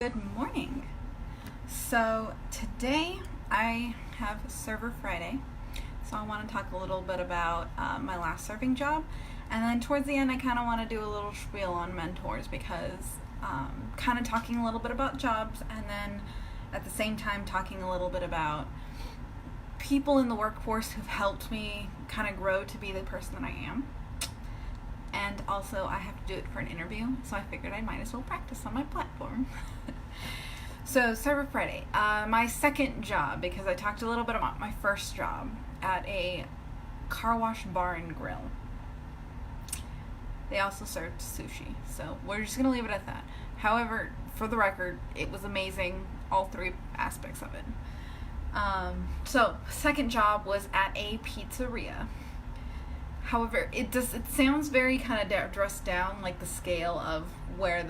Good morning. So today I have Server Friday. So I want to talk a little bit about my last serving job. And then towards the end, I kind of want to do a little spiel on mentors because kind of talking a little bit about jobs and then at the same time talking a little bit about people in the workforce who've helped me kind of grow to be the person that I am. And also I have to do it for an interview, so I figured I might as well practice on my platform. So Server Friday, my second job, because I talked a little bit about my first job at a car wash bar and grill. They also served sushi, so we're just going to leave it at that. However, for the record, it was amazing, all three aspects of it. So second job was at a pizzeria. However, it sounds very kind of dressed down, like the scale of where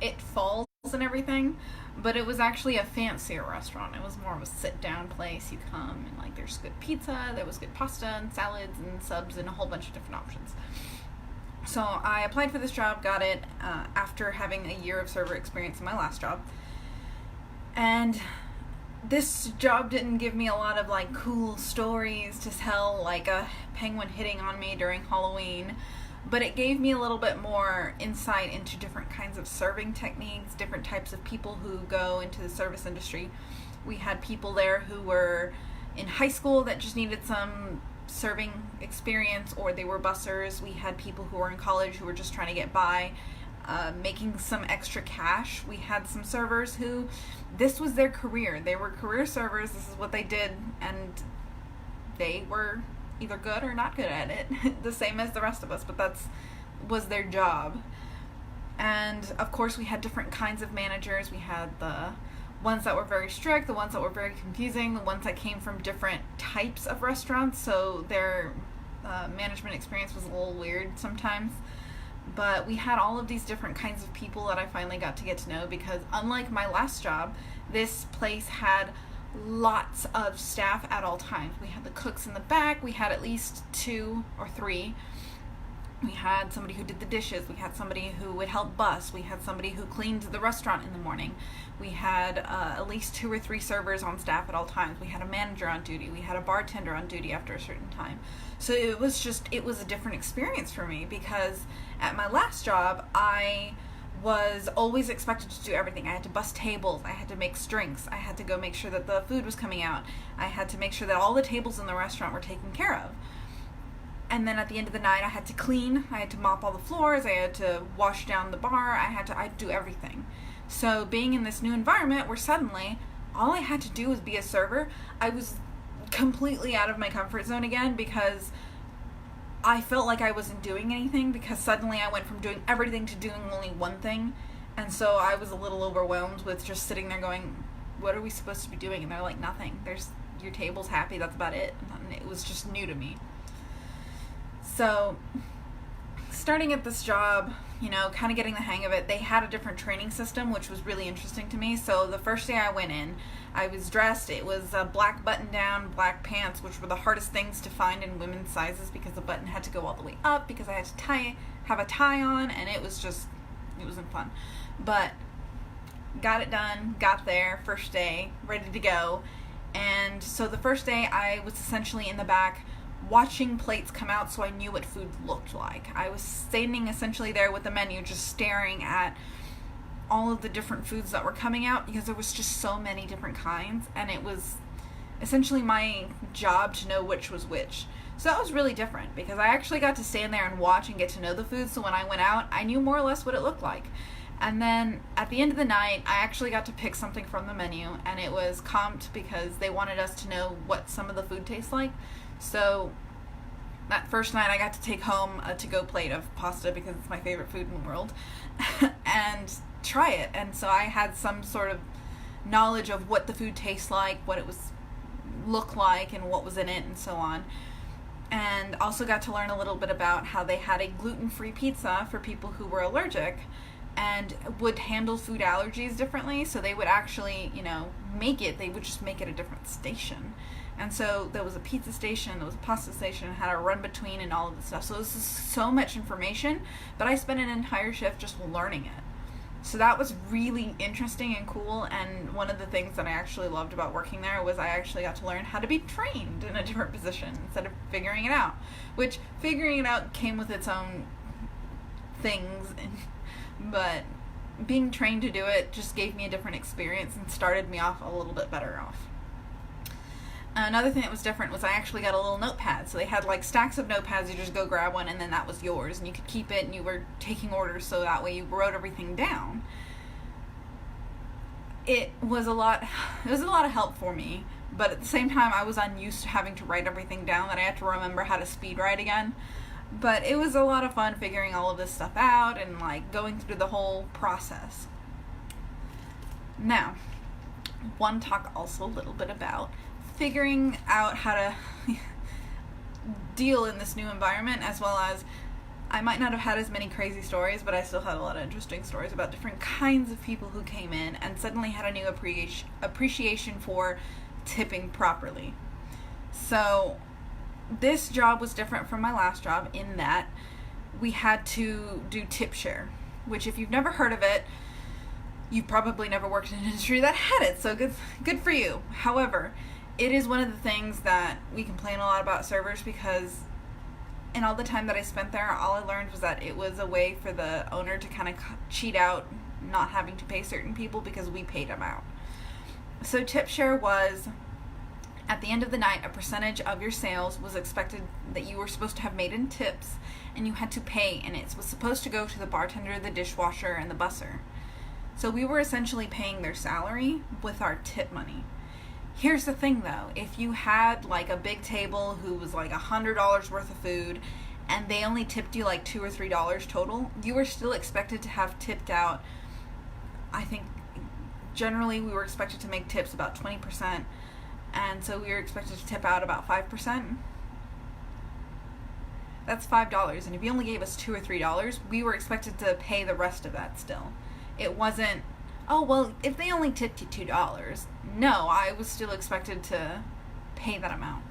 it falls and everything, but it was actually a fancier restaurant. It was more of a sit-down place. You come and like there's good pizza, there was good pasta and salads and subs and a whole bunch of different options. So I applied for this job, got it after having a year of server experience in my last job, and this job didn't give me a lot of like cool stories to tell, like a penguin hitting on me during Halloween, but it gave me a little bit more insight into different kinds of serving techniques, different types of people who go into the service industry. We had people there who were in high school that just needed some serving experience, or they were bussers. We had people who were in college who were just trying to get by, making some extra cash. We had some servers who this was their career. They were career servers. This is what they did, and they were either good or not good at it, the same as the rest of us, but that was their job. And of course we had different kinds of managers. We had the ones that were very strict, the ones that were very confusing, the ones that came from different types of restaurants, so their management experience was a little weird sometimes. But we had all of these different kinds of people that I finally got to get to know, because unlike my last job, this place had lots of staff at all times. We had the cooks in the back, we had at least 2 or 3. We had somebody who did the dishes, we had somebody who would help bus, we had somebody who cleaned the restaurant in the morning, we had at least 2 or 3 servers on staff at all times, we had a manager on duty, we had a bartender on duty after a certain time. So it was a different experience for me, because at my last job I was always expected to do everything. I had to bus tables, I had to make drinks, I had to go make sure that the food was coming out, I had to make sure that all the tables in the restaurant were taken care of. And then at the end of the night I had to clean, I had to mop all the floors, I had to wash down the bar, I'd do everything. So being in this new environment where suddenly all I had to do was be a server, I was completely out of my comfort zone again, because I felt like I wasn't doing anything, because suddenly I went from doing everything to doing only one thing. And so I was a little overwhelmed with just sitting there going, what are we supposed to be doing? And they're like, nothing. Your table's happy, that's about it. And it was just new to me. So starting at this job, kind of getting the hang of it, they had a different training system, which was really interesting to me. So the first day I went in, I was dressed, it was a black button down, black pants, which were the hardest things to find in women's sizes, because the button had to go all the way up, because I had to have a tie on, and it wasn't fun. But got it done, got there, first day, ready to go. And so the first day I was essentially in the back watching plates come out, so I knew what food looked like. I was standing essentially there with the menu, just staring at all of the different foods that were coming out, because there was just so many different kinds, and it was essentially my job to know which was which. So that was really different, because I actually got to stand there and watch and get to know the food, so when I went out, I knew more or less what it looked like. And then at the end of the night, I actually got to pick something from the menu, and it was comped, because they wanted us to know what some of the food tastes like. So that first night I got to take home a to-go plate of pasta, because it's my favorite food in the world, and try it. And so I had some sort of knowledge of what the food tastes like, what it looked like, and what was in it, and so on. And also got to learn a little bit about how they had a gluten-free pizza for people who were allergic and would handle food allergies differently. So they would actually, they would just make it a different station. And so there was a pizza station, there was a pasta station, had a run between and all of this stuff. So this is so much information, but I spent an entire shift just learning it. So that was really interesting and cool, and one of the things that I actually loved about working there was I actually got to learn how to be trained in a different position instead of figuring it out, which figuring it out came with its own things, but being trained to do it just gave me a different experience and started me off a little bit better off. Another thing that was different was I actually got a little notepad. So they had like stacks of notepads. You just go grab one and then that was yours. And you could keep it and you were taking orders so that way you wrote everything down. It was a lot of help for me. But at the same time, I was unused to having to write everything down, that I had to remember how to speed write again. But it was a lot of fun figuring all of this stuff out and like going through the whole process. Now, want to talk also a little bit about figuring out how to deal in this new environment, as well as I might not have had as many crazy stories, but I still had a lot of interesting stories about different kinds of people who came in and suddenly had a new appreciation for tipping properly. So this job was different from my last job in that we had to do tip share, which if you've never heard of it, you've probably never worked in an industry that had it, so good for you. However, it is one of the things that we complain a lot about servers, because in all the time that I spent there, all I learned was that it was a way for the owner to kind of cheat out not having to pay certain people because we paid them out. So tip share was, at the end of the night, a percentage of your sales was expected that you were supposed to have made in tips, and you had to pay, and it was supposed to go to the bartender, the dishwasher, and the busser. So we were essentially paying their salary with our tip money. Here's the thing though, if you had like a big table who was like $100 worth of food and they only tipped you like $2 or $3 total, you were still expected to have tipped out, I think generally we were expected to make tips about 20%, and so we were expected to tip out about 5%. That's $5, and if you only gave us $2 or $3, we were expected to pay the rest of that still. It wasn't, oh, well, if they only tipped you $2. No, I was still expected to pay that amount.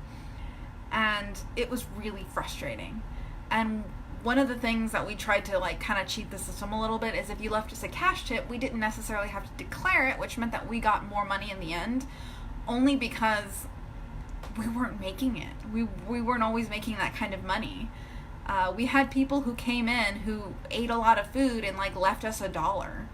And it was really frustrating. And one of the things that we tried to like kind of cheat the system a little bit is if you left us a cash tip, we didn't necessarily have to declare it, which meant that we got more money in the end, only because we weren't making it. We weren't always making that kind of money. We had people who came in who ate a lot of food and like left us $1.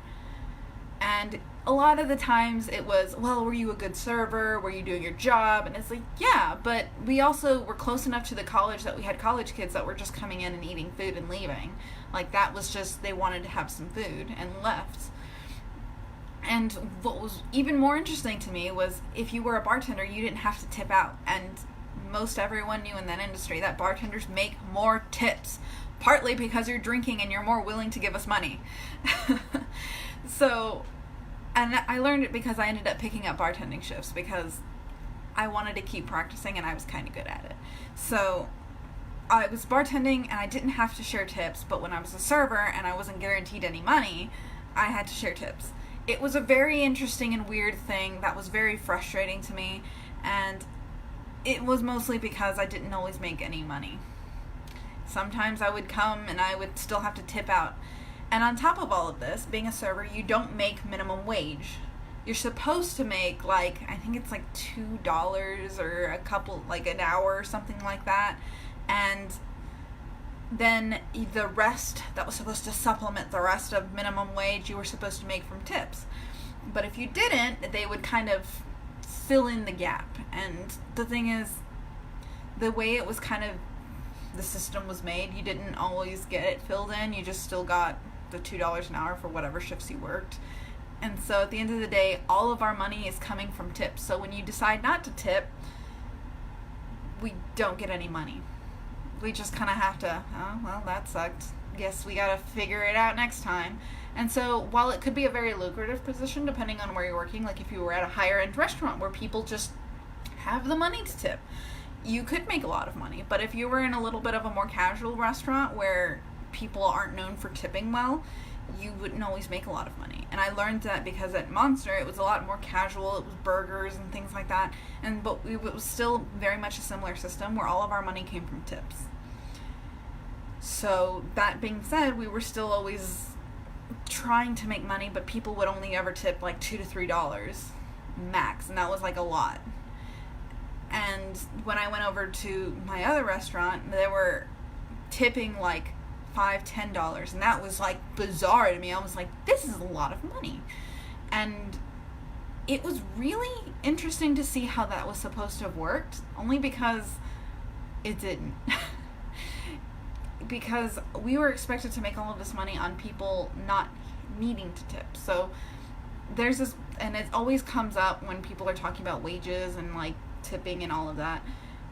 And a lot of the times it was, well, were you a good server? Were you doing your job? And it's like, yeah, but we also were close enough to the college that we had college kids that were just coming in and eating food and leaving. Like that was just, they wanted to have some food and left. And what was even more interesting to me was if you were a bartender, you didn't have to tip out. And most everyone knew in that industry that bartenders make more tips, partly because you're drinking and you're more willing to give us money. So, and I learned it because I ended up picking up bartending shifts because I wanted to keep practicing and I was kind of good at it. So I was bartending and I didn't have to share tips, but when I was a server and I wasn't guaranteed any money, I had to share tips. It was a very interesting and weird thing that was very frustrating to me, and it was mostly because I didn't always make any money. Sometimes I would come and I would still have to tip out. And on top of all of this, being a server, you don't make minimum wage. You're supposed to make like, I think it's like $2 or a couple, like an hour or something like that. And then the rest that was supposed to supplement the rest of minimum wage you were supposed to make from tips. But if you didn't, they would kind of fill in the gap. And the thing is, the way it was kind of, the system was made, you didn't always get it filled in. You just still got the $2 an hour for whatever shifts you worked. And so at the end of the day, all of our money is coming from tips. So when you decide not to tip, we don't get any money. We just kind of have to, oh, well, that sucked. Guess we got to figure it out next time. And so while it could be a very lucrative position, depending on where you're working, like if you were at a higher end restaurant where people just have the money to tip, you could make a lot of money. But if you were in a little bit of a more casual restaurant where people aren't known for tipping well, you wouldn't always make a lot of money. And I learned that because at Monster it was a lot more casual. It was burgers and things like that. But it was still very much a similar system where all of our money came from tips. So that being said, we were still always trying to make money, but people would only ever tip like $2 to $3 max, and that was like a lot. And when I went over to my other restaurant, they were tipping like $5-10, and that was like bizarre to me. I was like, this is a lot of money. And it was really interesting to see how that was supposed to have worked, only because it didn't. Because we were expected to make all of this money on people not needing to tip. So there's this, and it always comes up when people are talking about wages and like tipping and all of that.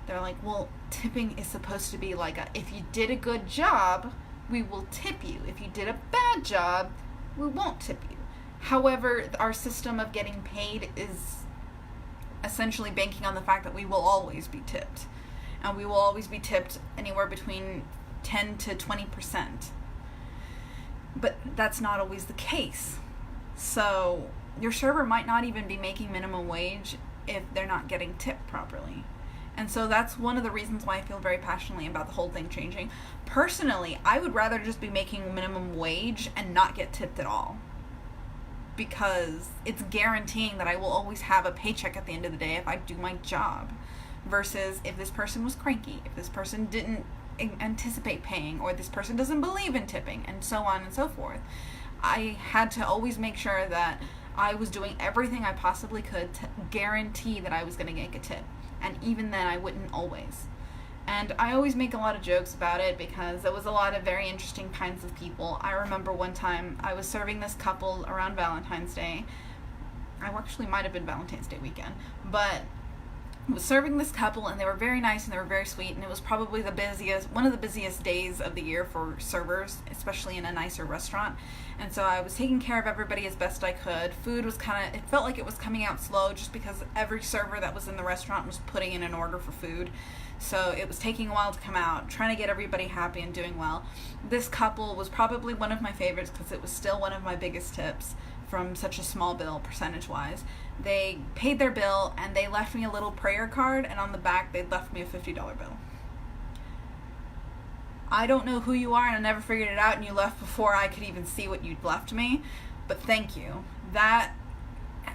They're like, well, tipping is supposed to be like if you did a good job, we will tip you. If you did a bad job, we won't tip you. However, our system of getting paid is essentially banking on the fact that we will always be tipped. And we will always be tipped anywhere between 10 to 20%. But that's not always the case. So your server might not even be making minimum wage if they're not getting tipped properly. And so that's one of the reasons why I feel very passionately about the whole thing changing. Personally, I would rather just be making minimum wage and not get tipped at all, because it's guaranteeing that I will always have a paycheck at the end of the day if I do my job, versus if this person was cranky, if this person didn't anticipate paying, or this person doesn't believe in tipping, and so on and so forth. I had to always make sure that I was doing everything I possibly could to guarantee that I was going to get a tip. And even then, I wouldn't always. And I always make a lot of jokes about it because there was a lot of very interesting kinds of people. I remember one time I was serving this couple around Valentine's Day. I actually might have been Valentine's Day weekend, but I was serving this couple, and they were very nice and they were very sweet, and it was probably one of the busiest days of the year for servers, especially in a nicer restaurant. And so I was taking care of everybody as best I could. Food was it felt like it was coming out slow just because every server that was in the restaurant was putting in an order for food. So it was taking a while to come out, trying to get everybody happy and doing well. This couple was probably one of my favorites because it was still one of my biggest tips from such a small bill percentage-wise. They paid their bill and they left me a little prayer card, and on the back they left me a $50 bill. I don't know who you are, and I never figured it out, and you left before I could even see what you'd left me, but thank you. That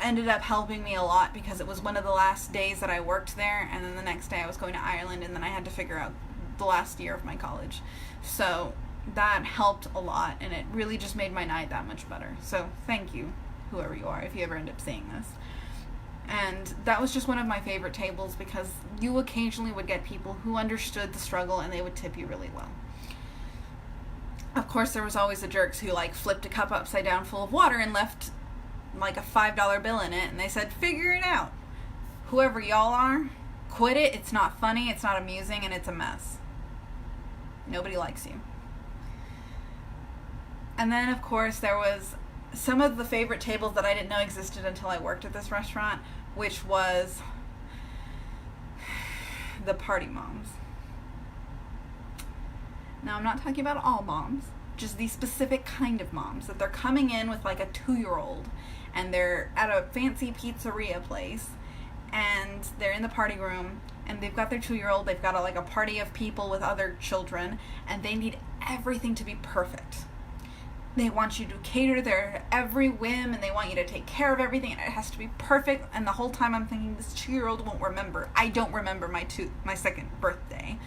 ended up helping me a lot because it was one of the last days that I worked there, and then the next day I was going to Ireland, and then I had to figure out the last year of my college. So that helped a lot, and it really just made my night that much better. So thank you, whoever you are, if you ever end up seeing this. And that was just one of my favorite tables because you occasionally would get people who understood the struggle and they would tip you really well. Of course, there was always the jerks who flipped a cup upside down full of water and left a $5 bill in it, and they said, figure it out. Whoever y'all are, quit it. It's not funny, it's not amusing, and it's a mess. Nobody likes you. And then, of course, there was some of the favorite tables that I didn't know existed until I worked at this restaurant, which was the party moms. Now, I'm not talking about all moms, just the specific kind of moms that they're coming in with a 2-year-old, and they're at a fancy pizzeria place, and they're in the party room, and they've got their 2-year-old, they've got a party of people with other children, and they need everything to be perfect. They want you to cater their every whim, and they want you to take care of everything, and it has to be perfect. And the whole time I'm thinking, this 2-year-old won't remember. I don't remember my second birthday.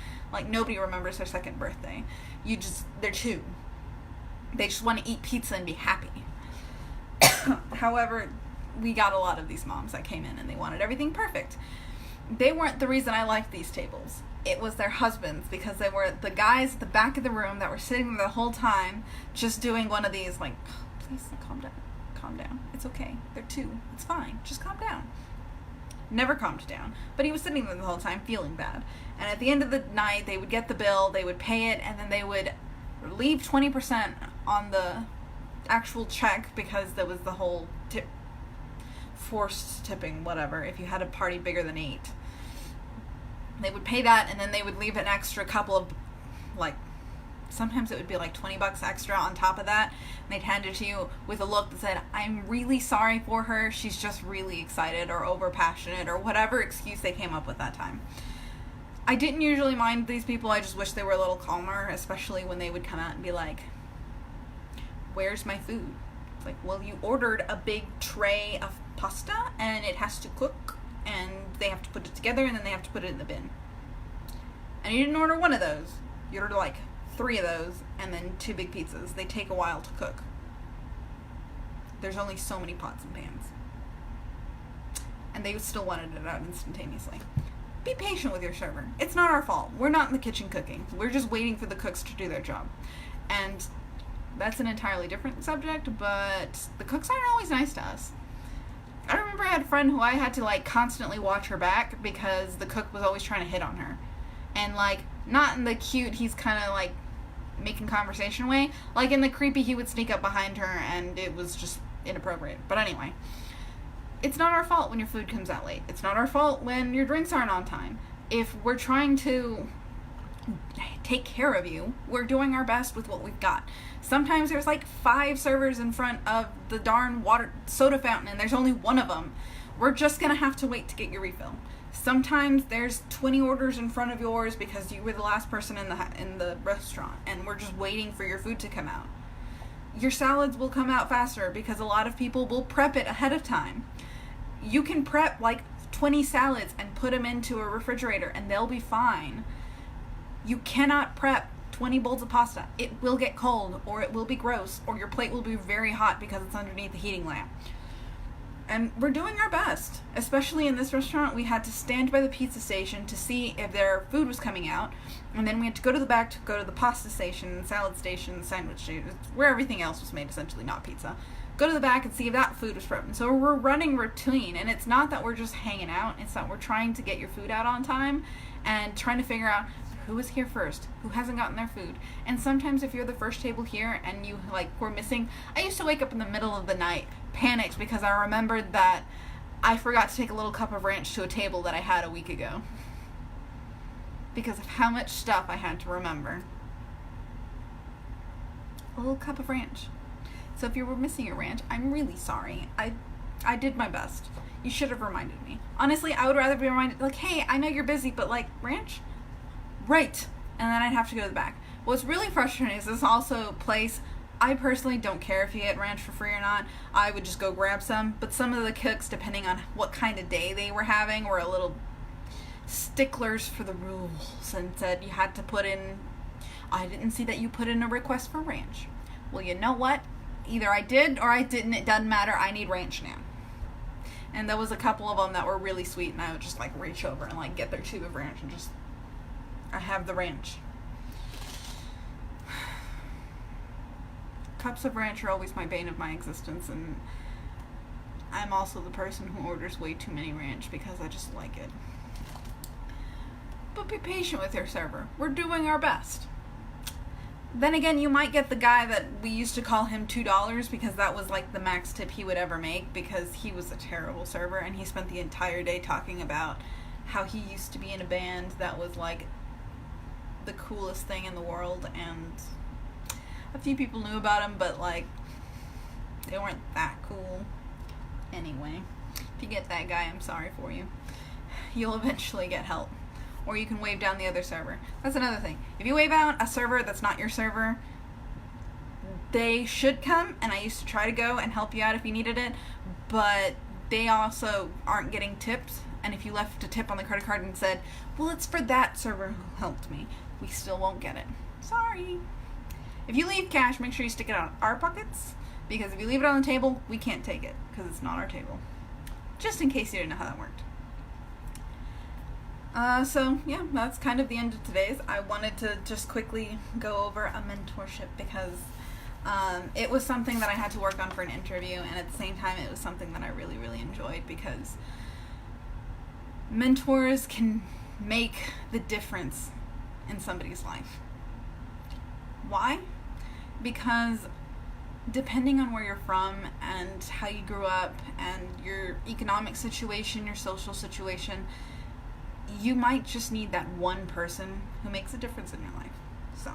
Nobody remembers their second birthday. They're 2. They just want to eat pizza and be happy. However, we got a lot of these moms that came in, and they wanted everything perfect. They weren't the reason I liked these tables. It was their husbands, because they were the guys at the back of the room that were sitting there the whole time just doing one of these please calm down, it's okay, they're 2, it's fine, just calm down. Never calmed down, but he was sitting there the whole time feeling bad. And at the end of the night, they would get the bill, they would pay it, and then they would leave 20% on the actual check, because there was the whole forced tipping, whatever, if you had a party bigger than 8. They would pay that, and then they would leave an extra couple of, sometimes it would be $20 extra on top of that, and they'd hand it to you with a look that said, I'm really sorry for her, she's just really excited or over passionate, or whatever excuse they came up with that time. I didn't usually mind these people, I just wish they were a little calmer, especially when they would come out and be like, where's my food? It's like, well, you ordered a big tray of pasta and it has to cook and they have to put it together and then they have to put it in the bin. And you didn't order one of those. You ordered like 3 of those and then 2 big pizzas. They take a while to cook. There's only so many pots and pans. And they still wanted it out instantaneously. Be patient with your server. It's not our fault. We're not in the kitchen cooking. We're just waiting for the cooks to do their job. And that's an entirely different subject, but the cooks aren't always nice to us. I remember I had a friend who I had to like constantly watch her back because the cook was always trying to hit on her. And like, not in the cute, he's kind of like making conversation way. Like in the creepy, he would sneak up behind her and it was just inappropriate. But anyway, it's not our fault when your food comes out late. It's not our fault when your drinks aren't on time. If we're trying to take care of you, we're doing our best with what we've got. Sometimes there's like 5 servers in front of the darn soda fountain and there's only one of them. We're just gonna have to wait to get your refill. Sometimes there's 20 orders in front of yours because you were the last person in the restaurant and we're just waiting for your food to come out. Your salads will come out faster because a lot of people will prep it ahead of time. You can prep like 20 salads and put them into a refrigerator and they'll be fine. You cannot prep 20 bowls of pasta. It will get cold or it will be gross or your plate will be very hot because it's underneath the heating lamp. And we're doing our best. Especially in this restaurant, we had to stand by the pizza station to see if their food was coming out. And then we had to go to the back to go to the pasta station, salad station, sandwich station, where everything else was made, essentially, not pizza. Go to the back and see if that food was prepped. And so we're running routine. And it's not that we're just hanging out. It's that we're trying to get your food out on time and trying to figure out who was here first, who hasn't gotten their food. And sometimes if you're the first table here and you like were missing, I used to wake up in the middle of the night, panicked because I remembered that I forgot to take a little cup of ranch to a table that I had a week ago. Because of how much stuff I had to remember. A little cup of ranch. So if you were missing your ranch, I'm really sorry. I did my best. You should have reminded me. Honestly, I would rather be reminded, like, hey, I know you're busy, but like, ranch? Right. And then I'd have to go to the back. What's really frustrating is this also place, I personally don't care if you get ranch for free or not. I would just go grab some. But some of the cooks, depending on what kind of day they were having, were a little sticklers for the rules and said you had to put in, I didn't see that you put in a request for ranch. Well, you know what? Either I did or I didn't. It doesn't matter. I need ranch now. And there was a couple of them that were really sweet and I would just like reach over and like get their tube of ranch and just, I have the ranch. Cups of ranch are always my bane of my existence, and I'm also the person who orders way too many ranch because I just like it. But be patient with your server. We're doing our best. Then again, you might get the guy that we used to call him $2 because that was like the max tip he would ever make because he was a terrible server and he spent the entire day talking about how he used to be in a band that was like the coolest thing in the world, and a few people knew about him, but like they weren't that cool. Anyway, if you get that guy, I'm sorry for you. You'll eventually get help, or you can wave down the other server. That's another thing. If you wave out a server that's not your server, they should come, and I used to try to go and help you out if you needed it, but they also aren't getting tips. And if you left a tip on the credit card and said, well, it's for that server who helped me, we still won't get it. Sorry. If you leave cash, make sure you stick it on our pockets, because if you leave it on the table, we can't take it, because it's not our table. Just in case you didn't know how that worked. So, yeah, that's kind of the end of today's. I wanted to just quickly go over a mentorship, because it was something that I had to work on for an interview, and at the same time, it was something that I really, really enjoyed, because mentors can make the difference in somebody's life. Why? Because depending on where you're from and how you grew up and your economic situation, your social situation, you might just need that one person who makes a difference in your life. So,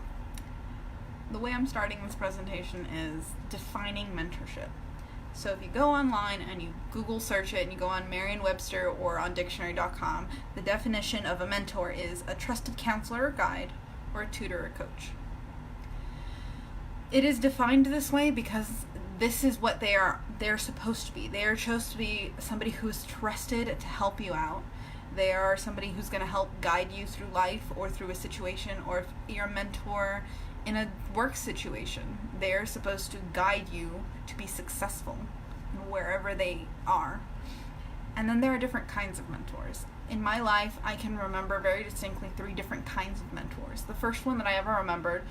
the way I'm starting this presentation is defining mentorship. So if you go online and you Google search it and you go on Merriam-Webster or on dictionary.com, the definition of a mentor is a trusted counselor or guide or a tutor or coach. It is defined this way because this is what they're supposed to be. They are supposed to be somebody who is trusted to help you out. They are somebody who's going to help guide you through life or through a situation, or if you're a mentor in a work situation, they're supposed to guide you to be successful wherever they are. And then there are different kinds of mentors. In my life, I can remember very distinctly 3 different kinds of mentors. The first one that I ever remembered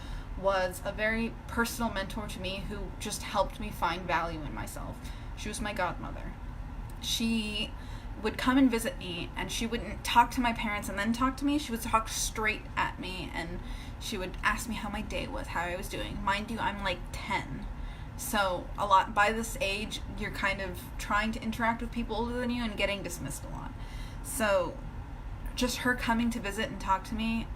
was a very personal mentor to me who just helped me find value in myself. She was my godmother. She would come and visit me, and she wouldn't talk to my parents and then talk to me. She would talk straight at me, and she would ask me how my day was, how I was doing. Mind you, I'm like 10. So a lot, by this age, you're kind of trying to interact with people older than you and getting dismissed a lot. So just her coming to visit and talk to me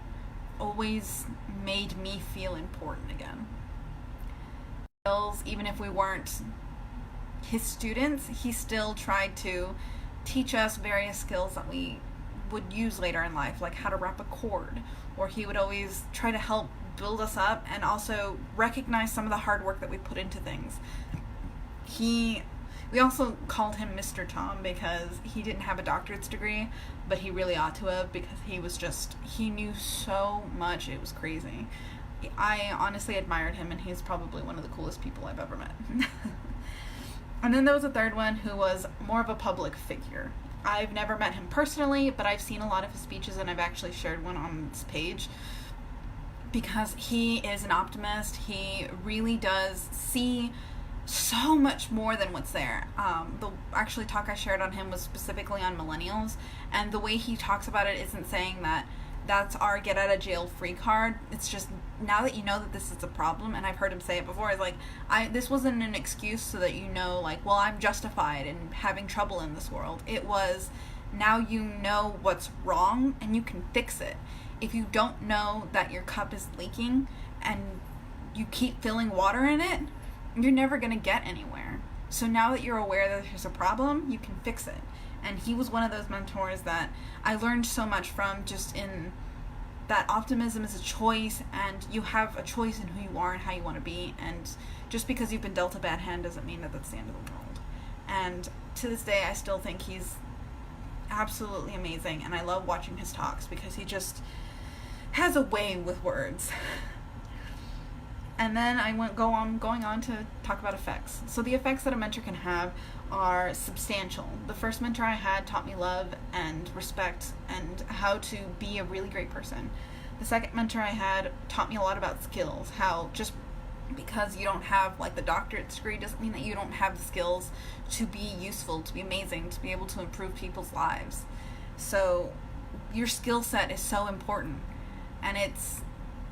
always made me feel important again. Even if we weren't his students, he still tried to teach us various skills that we would use later in life, like how to wrap a cord, or he would always try to help build us up and also recognize some of the hard work that we put into things. We also called him Mr. Tom because he didn't have a doctorate's degree, but he really ought to have, because he knew so much, it was crazy. I honestly admired him, and he's probably one of the coolest people I've ever met. And then there was a third one who was more of a public figure. I've never met him personally, but I've seen a lot of his speeches, and I've actually shared one on this page, because he is an optimist. He really does see so much more than what's there. The actually talk I shared on him was specifically on millennials, and the way he talks about it isn't saying that that's our get out of jail free card. It's just, now that you know that this is a problem, and I've heard him say it before, it's like, this wasn't an excuse so that you know, like, well, I'm justified in having trouble in this world. It was, now you know what's wrong and you can fix it. If you don't know that your cup is leaking and you keep filling water in it, you're never going to get anywhere. So now that you're aware that there's a problem, you can fix it. And he was one of those mentors that I learned so much from, just in that optimism is a choice, and you have a choice in who you are and how you want to be, and just because you've been dealt a bad hand doesn't mean that that's the end of the world. And to this day, I still think he's absolutely amazing, and I love watching his talks because he just has a way with words. And then going on to talk about effects. So the effects that a mentor can have are substantial. The first mentor I had taught me love and respect and how to be a really great person. The second mentor I had taught me a lot about skills, how just because you don't have like the doctorate degree doesn't mean that you don't have the skills to be useful, to be amazing, to be able to improve people's lives. So your skill set is so important, and it's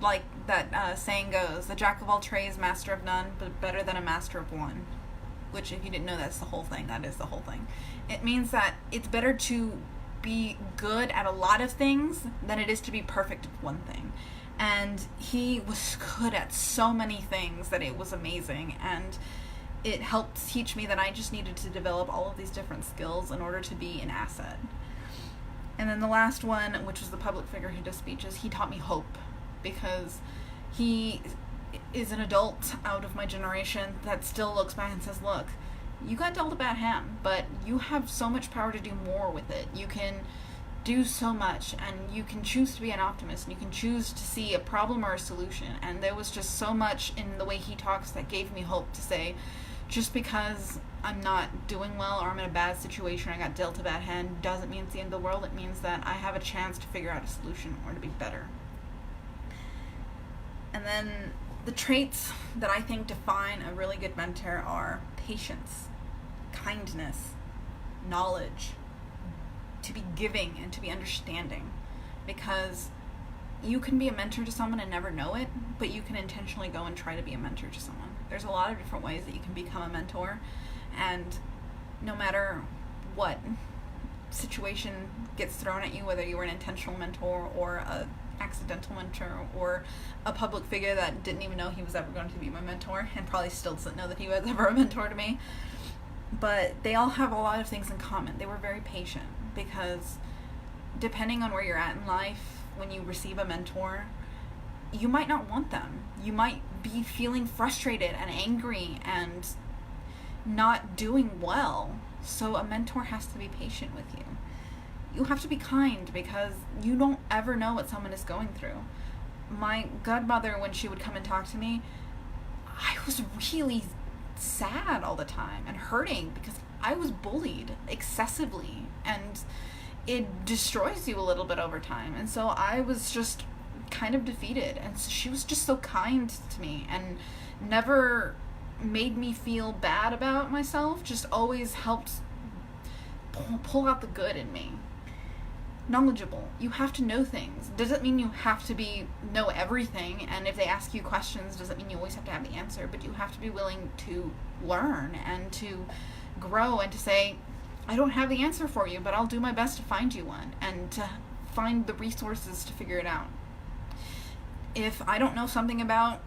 like that saying goes, the jack of all trades, master of none, but better than a master of one. Which, if you didn't know, that's the whole thing. That is the whole thing. It means that it's better to be good at a lot of things than it is to be perfect at one thing. And he was good at so many things that it was amazing. And it helped teach me that I just needed to develop all of these different skills in order to be an asset. And then the last one, which was the public figure who does speeches, he taught me hope, because he is an adult out of my generation that still looks back and says, look, you got dealt a bad hand, but you have so much power to do more with it. You can do so much, and you can choose to be an optimist, and you can choose to see a problem or a solution. And there was just so much in the way he talks that gave me hope to say, just because I'm not doing well or I'm in a bad situation, I got dealt a bad hand, doesn't mean it's the end of the world. It means that I have a chance to figure out a solution or to be better. And then the traits that I think define a really good mentor are patience, kindness, knowledge, to be giving, and to be understanding. Because you can be a mentor to someone and never know it, but you can intentionally go and try to be a mentor to someone. There's a lot of different ways that you can become a mentor, and no matter what situation gets thrown at you, whether you were an intentional mentor or a accidental mentor or a public figure that didn't even know he was ever going to be my mentor, and probably still doesn't know that he was ever a mentor to me, but they all have a lot of things in common. They were very patient, because depending on where you're at in life, when you receive a mentor, you might not want them. You might be feeling frustrated and angry and not doing well. So a mentor has to be patient with you. You have to be kind because you don't ever know what someone is going through. My godmother, when she would come and talk to me, I was really sad all the time and hurting because I was bullied excessively, and it destroys you a little bit over time. And so I was just kind of defeated, and so she was just so kind to me and never made me feel bad about myself, just always helped pull out the good in me. Knowledgeable. You have to know things. Doesn't mean you have to know everything, and if they ask you questions, doesn't mean you always have to have the answer, but you have to be willing to learn and to grow and to say, I don't have the answer for you, but I'll do my best to find you one, and to find the resources to figure it out. If I don't know something about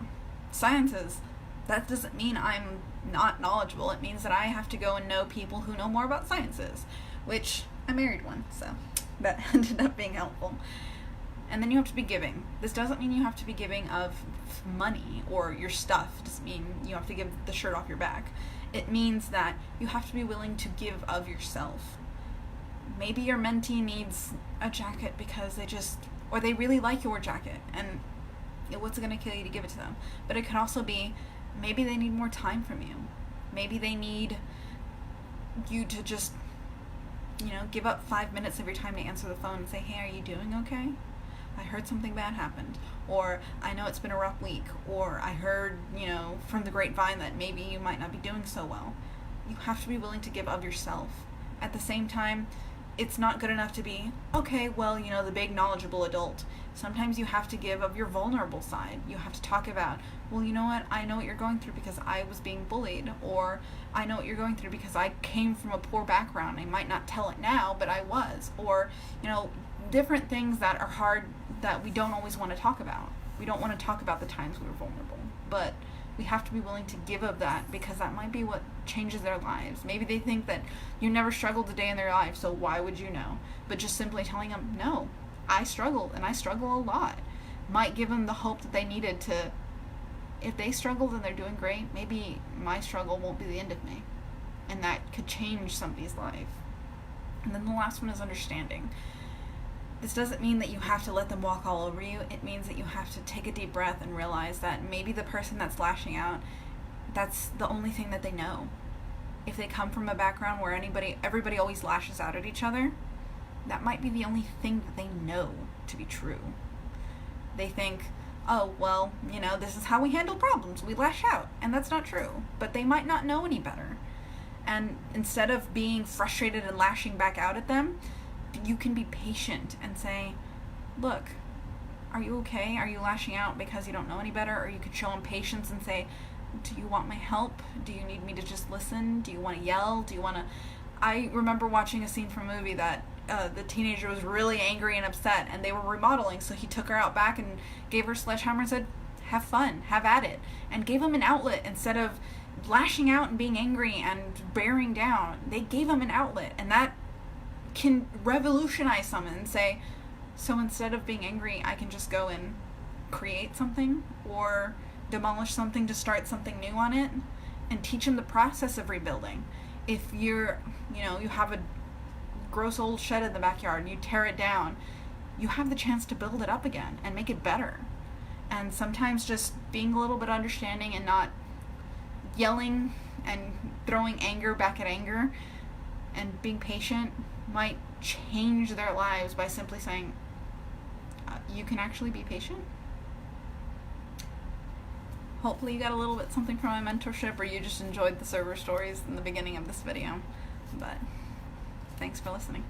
sciences, that doesn't mean I'm not knowledgeable. It means that I have to go and know people who know more about sciences, which I married one, so that ended up being helpful. And then you have to be giving. This doesn't mean you have to be giving of money or your stuff. It doesn't mean you have to give the shirt off your back. It means that you have to be willing to give of yourself. Maybe your mentee needs a jacket because they really like your jacket, and what's it going to kill you to give it to them? But it could also be, maybe they need more time from you. Maybe they need you to just, give up 5 minutes of your time to answer the phone and say, hey, are you doing okay? I heard something bad happened. Or, I know it's been a rough week. Or, I heard, from the grapevine that maybe you might not be doing so well. You have to be willing to give of yourself. At the same time, it's not good enough to be, okay, well, the big knowledgeable adult. Sometimes you have to give of your vulnerable side. You have to talk about, well, you know what? I know what you're going through because I was being bullied. Or, I know what you're going through because I came from a poor background. I might not tell it now, but I was. Or, different things that are hard that we don't always want to talk about. We don't want to talk about the times we were vulnerable. But we have to be willing to give of that, because that might be what changes their lives. Maybe they think that you never struggled a day in their life, so why would you know? But just simply telling them, no, I struggled, and I struggle a lot, might give them the hope that they needed to, if they struggled and they're doing great, maybe my struggle won't be the end of me. And that could change somebody's life. And then the last one is understanding. This doesn't mean that you have to let them walk all over you. It means that you have to take a deep breath and realize that maybe the person that's lashing out, that's the only thing that they know. If they come from a background where everybody always lashes out at each other, that might be the only thing that they know to be true. They think, oh, well, this is how we handle problems. We lash out. And that's not true. But they might not know any better. And instead of being frustrated and lashing back out at them, you can be patient and say, look, are you okay? Are you lashing out because you don't know any better? Or you could show them patience and say, do you want my help? Do you need me to just listen? Do you want to yell? I remember watching a scene from a movie that the teenager was really angry and upset, and they were remodeling, so he took her out back and gave her a sledgehammer and said, have fun, have at it, and gave him an outlet instead of lashing out and being angry and bearing down. They gave him an outlet, and that can revolutionize someone and say, so instead of being angry, I can just go and create something or demolish something to start something new on it, and teach them the process of rebuilding. If you have a gross old shed in the backyard and you tear it down, you have the chance to build it up again and make it better. And sometimes just being a little bit understanding and not yelling and throwing anger back at anger and being patient might change their lives by simply saying, you can actually be patient. Hopefully you got a little bit something from my mentorship, or you just enjoyed the server stories in the beginning of this video. But thanks for listening.